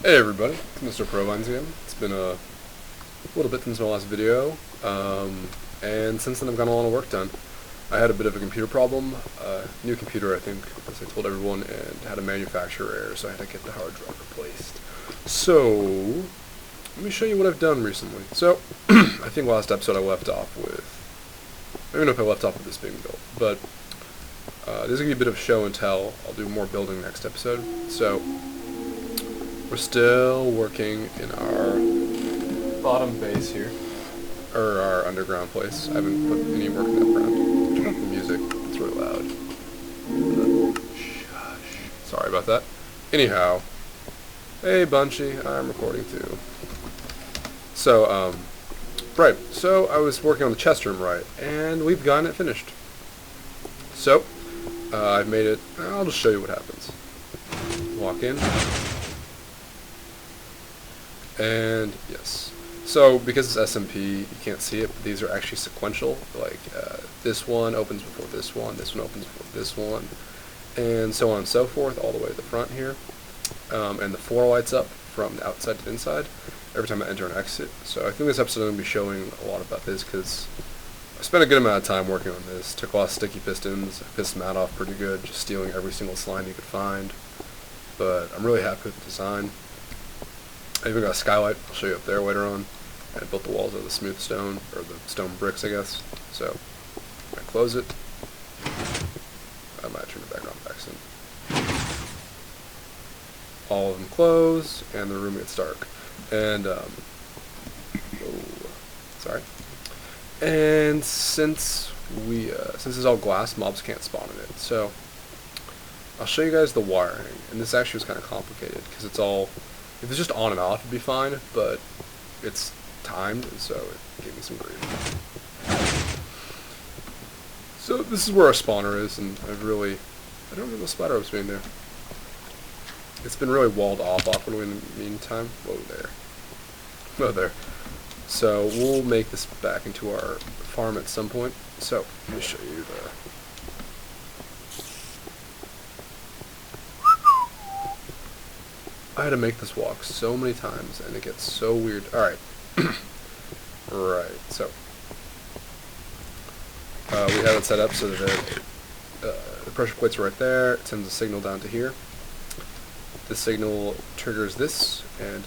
Hey everybody, it's MrProvines again. It's been a little bit since my last video, and since then I've got a lot of work done. I had a bit of a computer problem, new computer I think, as I told everyone, and had a manufacturer error, so I had to get the hard drive replaced. So, let me show you what I've done recently. So, I think last episode I left off with, I don't even know if I left off with this being built, but this is going to be a bit of show and tell. I'll do more building next episode. So, we're still working in our bottom base here, or our underground place. I haven't put any work in that ground. Turn off the music, it's really loud. Shush. Sorry about that. Anyhow, hey Bunchy, I'm recording too. So, right, so I was working on the chest room, right, and we've gotten it finished. So, I've made it, I'll just show you what happens. Walk in. And yes, so because it's SMP, you can't see it, but these are actually sequential. Like this one opens before this one opens before this one, and so on and so forth, all the way to the front here. And the floor lights up from the outside to the inside every time I enter and exit. So I think this episode I'm going to be showing a lot about this because I spent a good amount of time working on this. Took a lot of sticky pistons, pissed them out off pretty good, just stealing every single slime you could find. But I'm really happy with the design. I even got a skylight, I'll show you up there later on. And I built the walls out of the smooth stone, or the stone bricks, I guess. So, I close it. I might turn the background back soon. All of them close, and the room gets dark. And, sorry. And since it's all glass, mobs can't spawn in it. So, I'll show you guys the wiring. And this actually was kind of complicated, because it's all, if it's just on and off, it'd be fine, but it's timed, so it gave me some grief. So this is where our spawner is, and I don't remember the spider webs being there. It's been really walled off awkwardly in the meantime. Whoa there. Whoa there. So we'll make this back into our farm at some point. So let me show you the... I had to make this walk so many times, and it gets so weird. Alright. Right, so. We have it set up so that the pressure plate's right there. It sends a signal down to here. The signal triggers this, and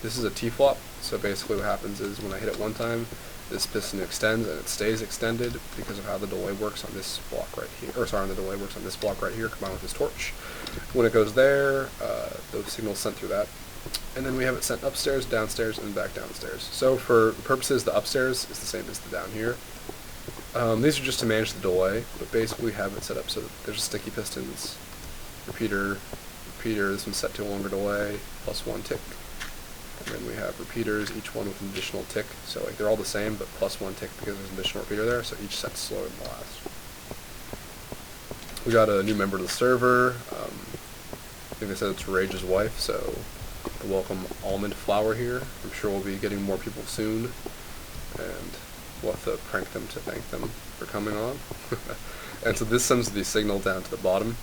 this is a T-flop. So basically what happens is when I hit it one time, this piston extends, and it stays extended because of how the delay works on this block right here. Or sorry, the delay works on this block right here combined with this torch. When it goes there, the signal's sent through that. And then we have it sent upstairs, downstairs, and back downstairs. So for purposes, the upstairs is the same as the down here. These are just to manage the delay, but basically we have it set up so that there's sticky pistons, repeater, this one's set to a longer delay, plus 1 tick. And then we have repeaters, each one with an additional tick. So like they're all the same, but plus 1 tick because there's an additional repeater there, so each set's slower than the last. We got a new member to the server. I think they said it's Rage's wife, so the welcome almond flower here. I'm sure we'll be getting more people soon, and we'll have to prank them to thank them for coming on. And so this sends the signal down to the bottom.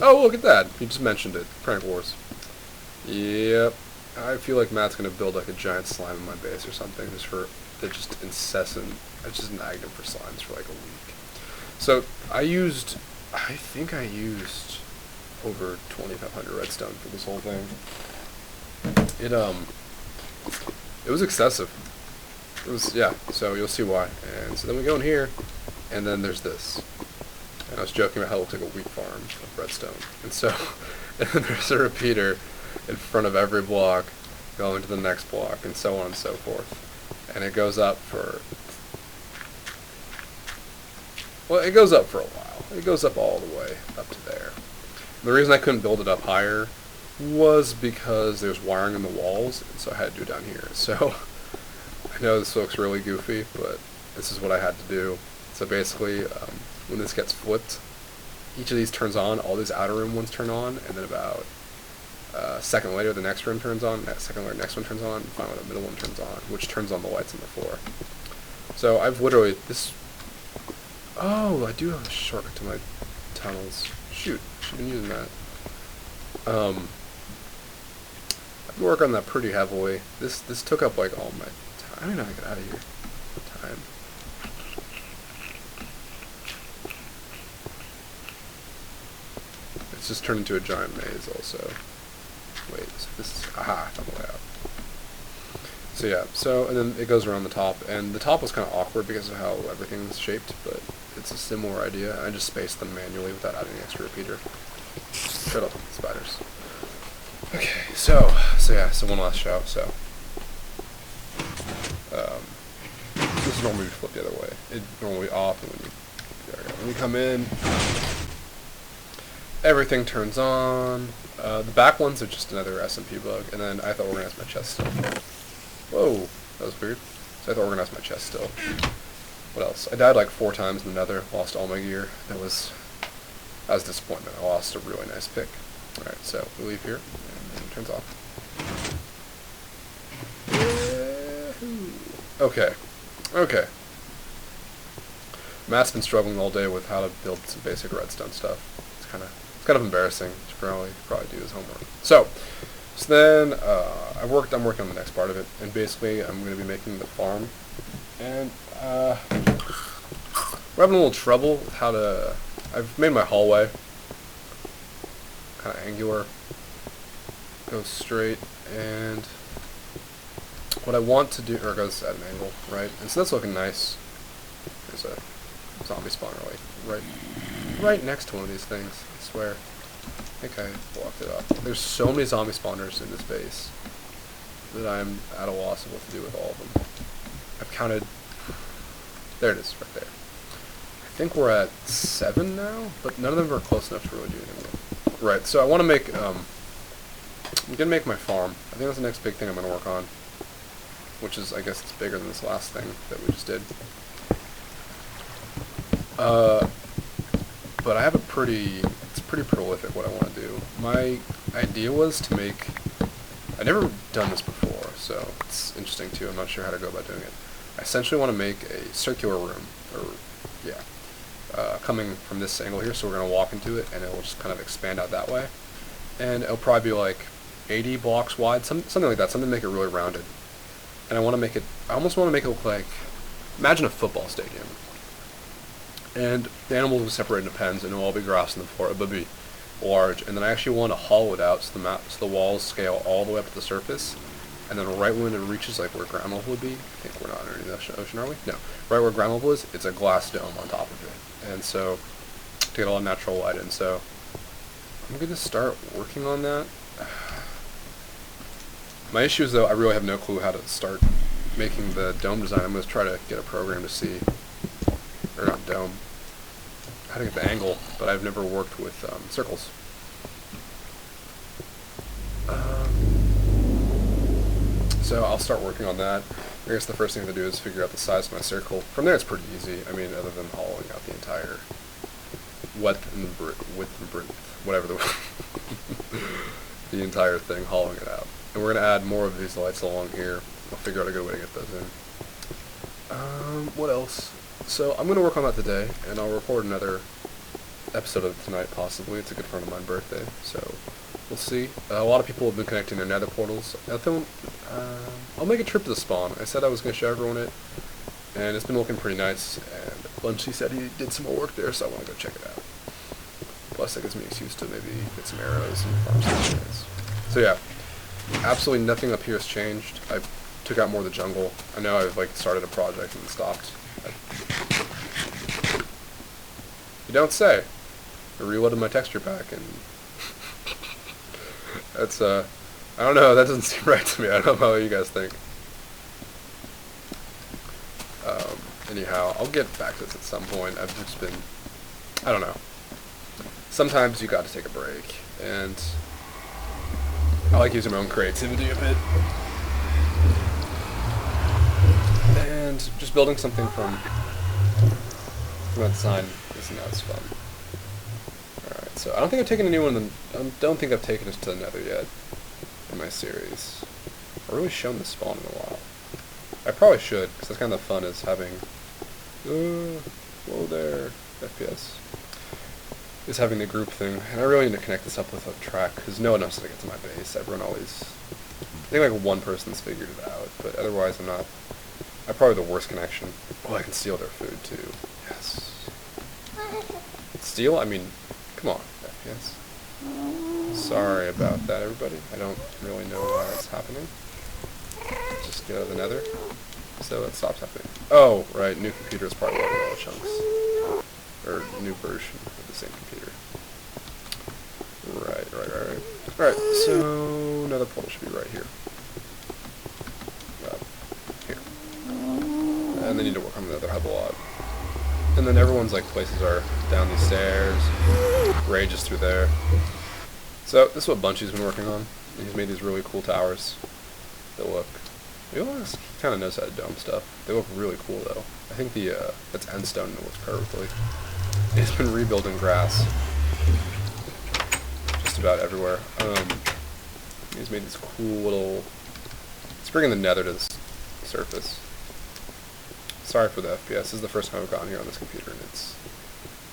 Oh, look at that! You just mentioned it. Prank Wars. Yep. I feel like Matt's going to build like a giant slime in my base or something, just for the just incessant, I just nagged him for slimes for like a week. So I think I used over 2,500 redstone for this whole thing. It was excessive. It was, yeah, so you'll see why. And so then we go in here, and then there's this. And I was joking about how it looks like a wheat farm of redstone. And so, and then there's a repeater in front of every block, going to the next block, and so on and so forth. And it goes up for, well, it goes up for a while. It goes up all the way up to there. The reason I couldn't build it up higher was because there's wiring in the walls, and so I had to do it down here. So, I know this looks really goofy, but this is what I had to do. So basically, when this gets flipped, each of these turns on, all these outer room ones turn on, and then about a second later the next room turns on, second later the next one turns on, and finally the middle one turns on, which turns on the lights on the floor. So I've literally, oh, I do have a shortcut to my tunnels. Shoot, should have been using that. work on that pretty heavily. This took up like all my time. I don't know how to get out of here. Time. It's just turned into a giant maze also. Wait, so this is, aha, I found the way out. So yeah, so, and then it goes around the top, and the top was kind of awkward because of how everything's shaped, but it's a similar idea. I just spaced them manually without adding an extra repeater. Shut up, spiders. Okay, so yeah, so one last show, so. This is normally flip the other way. It normally off, and when you come in, everything turns on. The back ones are just another SMP bug, and then I have to organize my chest still. Whoa, that was weird. So I have to organize my chest still. What else? I died like 4 times in the nether, lost all my gear. That was disappointment. I lost a really nice pick. Alright, so we leave here, and then it turns off. Okay. Matt's been struggling all day with how to build some basic redstone stuff. It's kind of embarrassing. He should probably do his homework. So then I'm working on the next part of it, and basically I'm going to be making the farm, and we're having a little trouble with how to. I've made my hallway kind of angular, goes straight, and what I want to do, or it goes at an angle, right? And so that's looking nice. There's a zombie spawner right next to one of these things. I swear. I think I blocked it up. There's so many zombie spawners in this base that I'm at a loss of what to do with all of them. I've counted. There it is, right there. I think we're at 7 now, but none of them are close enough to really do anything. Right. So I want to make. I'm gonna make my farm. I think that's the next big thing I'm gonna work on. Which is, I guess, it's bigger than this last thing that we just did. But I have it's pretty prolific what I want to do. My idea was to make, I've never done this before, so it's interesting too. I'm not sure how to go about doing it. I essentially want to make a circular room, coming from this angle here, so we're going to walk into it, and it will just kind of expand out that way. And it'll probably be like 80 blocks wide, something like that, something to make it really rounded. And I almost want to make it look like, imagine a football stadium. And the animals will be separated into pens, and it'll all be grass on the floor. It will be large. And then I actually want to hollow it out so the walls scale all the way up to the surface. And then right when it reaches like where ground level would be, I think we're not underneath the ocean, are we? No. Right where ground level is, it's a glass dome on top of it. And so, to get all the natural light in. So, I'm going to start working on that. My issue is, though, I really have no clue how to start making the dome design. I'm going to try to get a program to see, or not dome, how to get the angle, but I've never worked with circles. So I'll start working on that. I guess the first thing to do is figure out the size of my circle. From there it's pretty easy. I mean, other than hollowing out the entire width and breadth, whatever the entire thing, hollowing it out. And we're going to add more of these lights along here. I'll figure out a good way to get those in. What else? So I'm going to work on that today, and I'll record another episode of it tonight, possibly. It's a good friend of mine's birthday, so we'll see. A lot of people have been connecting their nether portals. I'll make a trip to the spawn. I said I was going to show everyone it, and it's been looking pretty nice, and Bunchy said he did some more work there, so I want to go check it out. Plus, that gives me an excuse to maybe get some arrows and farm some arrows. So yeah, absolutely nothing up here has changed. I took out more of the jungle. I know I've started a project and stopped. You don't say. I reloaded my texture pack, and that's I don't know, that doesn't seem right to me. I don't know how you guys think. Anyhow, I'll get back to this at some point. I've just been, I don't know. Sometimes you got to take a break, and I like using my own creativity a bit. And just building something from that design isn't as fun. Alright, so I don't think I've taken anyone I don't think I've taken us to the nether yet in my series. I've really shown the spawn in a while. I probably should, because that's kind of fun, is having whoa there, FPS, is having the group thing, and I really need to connect this up with a track, because no one knows how to get to my base. Everyone always think like one person's figured it out, but otherwise I'm probably the worst connection. Oh, I can steal their food too. Yes. Steal? I mean, come on, FPS. Sorry about that, everybody. I don't really know why that's happening. Just get out of the nether. So it stops happening. Oh, right, new computer is probably loading all the chunks. Or new version of the same computer. Right. Alright, so another portal should be right here. Here. And they need to work on the other hub a lot. And then everyone's like places are down these stairs. Rage is through there. So this is what Bunchy's been working on. He's made these really cool towers that look. He kind of knows how to dome stuff. They look really cool though. I think that's end stone and it looks perfectly. He's been rebuilding grass just about everywhere. He's made these cool little. He's bringing the nether to the surface. Sorry for the FPS. This is the first time I've gotten here on this computer, and it's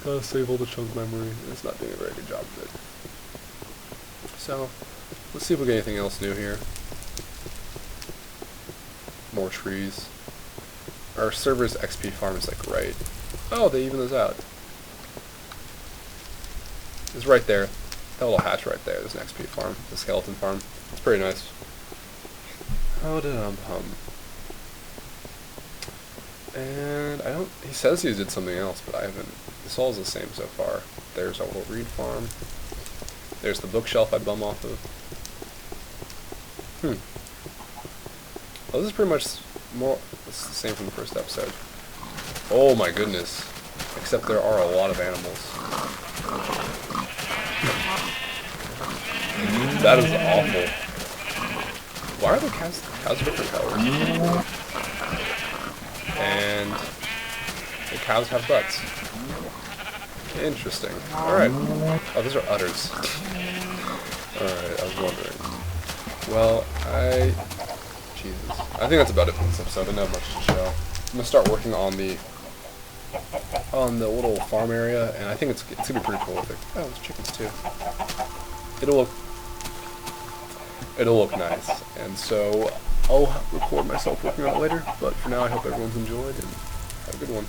gotta save all the chunk memory, and it's not doing a very good job of it. So, let's see if we get anything else new here. More trees. Our server's XP farm is like right. Oh, they even those out. It's right there. That little hatch right there. There's an XP farm, the skeleton farm. It's pretty nice. And I don't. He says he did something else, but I haven't. This all is the same so far. There's our little reed farm. There's the bookshelf I bum off of. Well, this is pretty much more. It's the same from the first episode. Oh my goodness! Except there are a lot of animals. That is awful. Why are the cows different colors? And the cows have butts. Interesting. Alright. Oh, those are udders. Alright, I was wondering. Well, Jesus. I think that's about it for this episode. I don't have much to show. I'm gonna start working on the little farm area, and I think it's gonna be pretty cool with it. Oh, there's chickens too. It'll look nice, and so I'll record myself working on it later, but for now I hope everyone's enjoyed, and have a good one.